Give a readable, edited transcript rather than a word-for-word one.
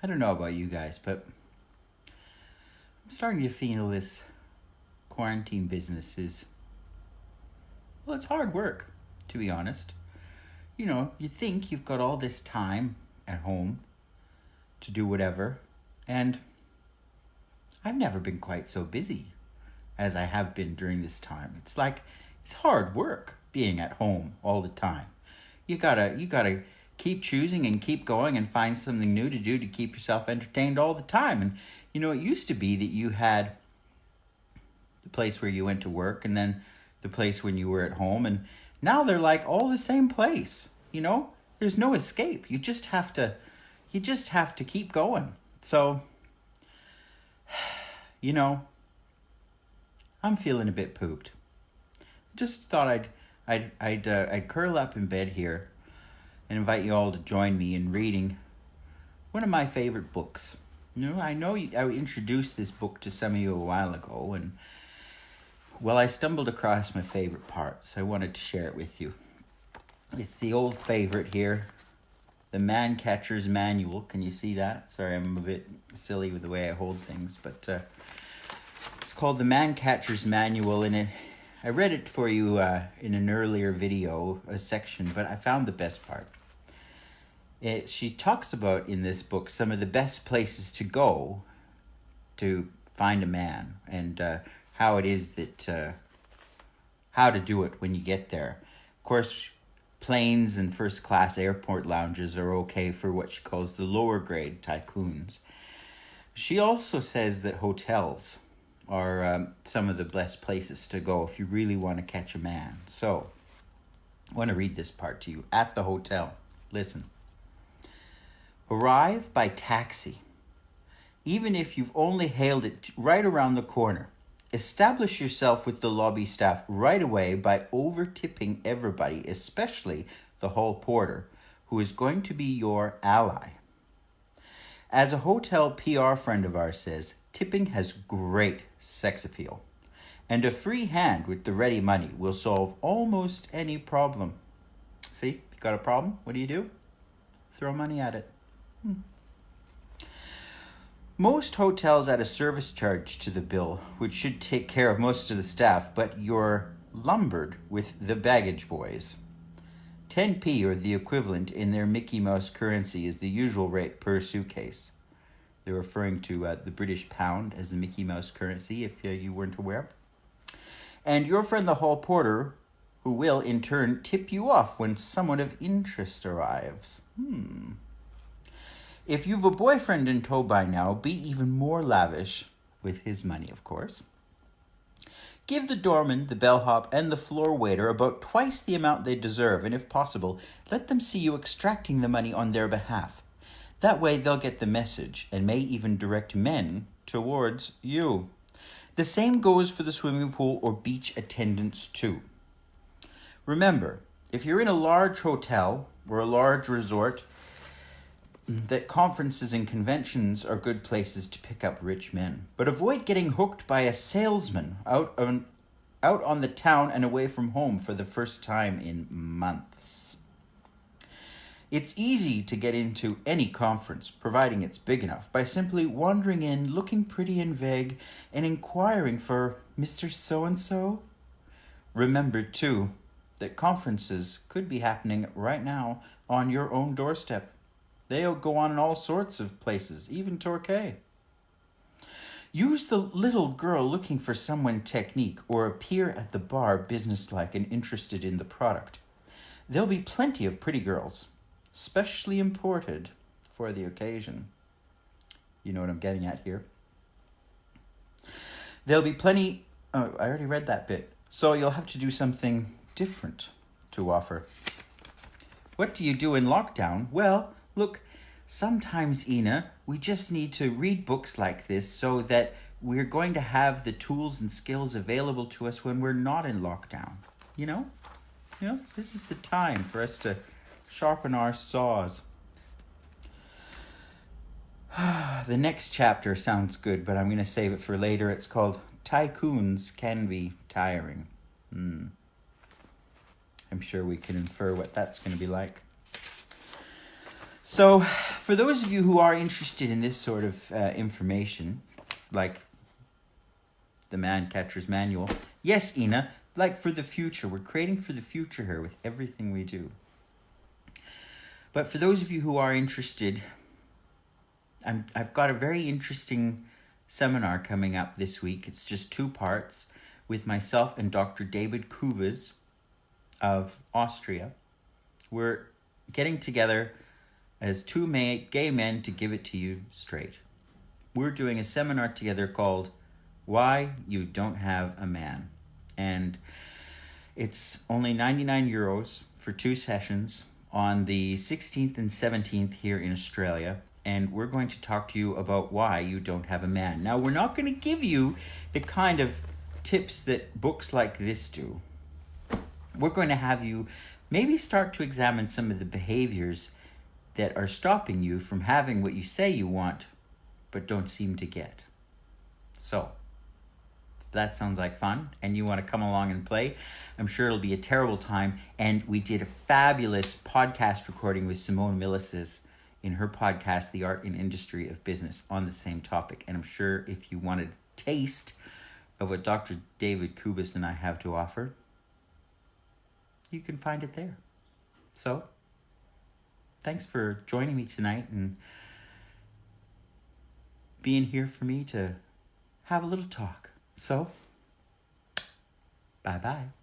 I don't know about you guys, but I'm starting to feel this quarantine business is, well, it's hard work, to be honest. You know, you think you've got all this time at home to do whatever, and I've never been quite so busy as I have been during this time. It's like, it's hard work being at home all the time. You gotta keep choosing and keep going and find something new to do to keep yourself entertained all the time. And you know, it used to be that you had the place where you went to work and then the place when you were at home, and now they're like all the same place. You know, there's no escape. You just have to keep going. So, you know, I'm feeling a bit pooped. Just thought I'd curl up in bed here and invite you all to join me in reading one of my favorite books. You know, I introduced this book to some of you a while ago, and well, I stumbled across my favorite part, so I wanted to share it with you. It's the old favorite here, The Man Catcher's Manual. Can you see that? Sorry, I'm a bit silly with the way I hold things, but it's called The Man Catcher's Manual, and I read it for you in an earlier video, a section, but I found the best part. She talks about in this book some of the best places to go to find a man, and how it is that, how to do it when you get there. Of course, planes and first class airport lounges are okay for what she calls the lower grade tycoons. She also says that hotels are some of the best places to go if you really want to catch a man. So, I want to read this part to you. At the hotel. Listen. Arrive by taxi. Even if you've only hailed it right around the corner. Establish yourself with the lobby staff right away by over-tipping everybody, especially the hall porter, who is going to be your ally. As a hotel PR friend of ours says, tipping has great sex appeal, and a free hand with the ready money will solve almost any problem. See, you got a problem? What do? Throw money at it. Most hotels add a service charge to the bill, which should take care of most of the staff, but you're lumbered with the baggage boys. 10p, or the equivalent in their Mickey Mouse currency, is the usual rate per suitcase. They're referring to the British pound as the Mickey Mouse currency, if you weren't aware. And your friend the hall porter, who will, in turn, tip you off when someone of interest arrives. If you've a boyfriend in tow by now, be even more lavish, with his money, of course. Give the doorman, the bellhop, and the floor waiter about twice the amount they deserve, and if possible, let them see you extracting the money on their behalf. That way they'll get the message, and may even direct men towards you. The same goes for the swimming pool or beach attendants too. Remember, if you're in a large hotel or a large resort, that conferences and conventions are good places to pick up rich men. But avoid getting hooked by a salesman out on the town and away from home for the first time in months. It's easy to get into any conference, providing it's big enough, by simply wandering in, looking pretty and vague, and inquiring for Mr. So-and-so. Remember, too, that conferences could be happening right now on your own doorstep. They'll go on in all sorts of places, even Torquay. Use the little girl looking for someone technique, or appear at the bar businesslike and interested in the product. There'll be plenty of pretty girls, specially imported for the occasion. You know what I'm getting at here. There'll be plenty... Oh, I already read that bit. So you'll have to do something different to offer. What do you do in lockdown? Well, look, sometimes, Ina, we just need to read books like this so that we're going to have the tools and skills available to us when we're not in lockdown. You know, this is the time for us to sharpen our saws. The next chapter sounds good, but I'm going to save it for later. It's called Tycoons Can Be Tiring. I'm sure we can infer what that's going to be like. So, for those of you who are interested in this sort of information, like the Man Catcher's Manual, yes, Ina, like for the future. We're creating for the future here with everything we do. But for those of you who are interested, I've got a very interesting seminar coming up this week. It's just 2 parts with myself and Dr. David Kubes of Austria. We're getting together as 2 gay men to give it to you straight. We're doing a seminar together called Why You Don't Have a Man. And it's only 99 euros for 2 sessions on the 16th and 17th here in Australia. And we're going to talk to you about why you don't have a man. Now, we're not going to give you the kind of tips that books like this do. We're going to have you maybe start to examine some of the behaviors that are stopping you from having what you say you want, but don't seem to get. So, if that sounds like fun, and you want to come along and play, I'm sure it'll be a terrible time. And we did a fabulous podcast recording with Simone Millises in her podcast, The Art and Industry of Business, on the same topic. And I'm sure if you wanted a taste of what Dr. David Kubes and I have to offer, you can find it there. So, thanks for joining me tonight and being here for me to have a little talk. So, bye-bye.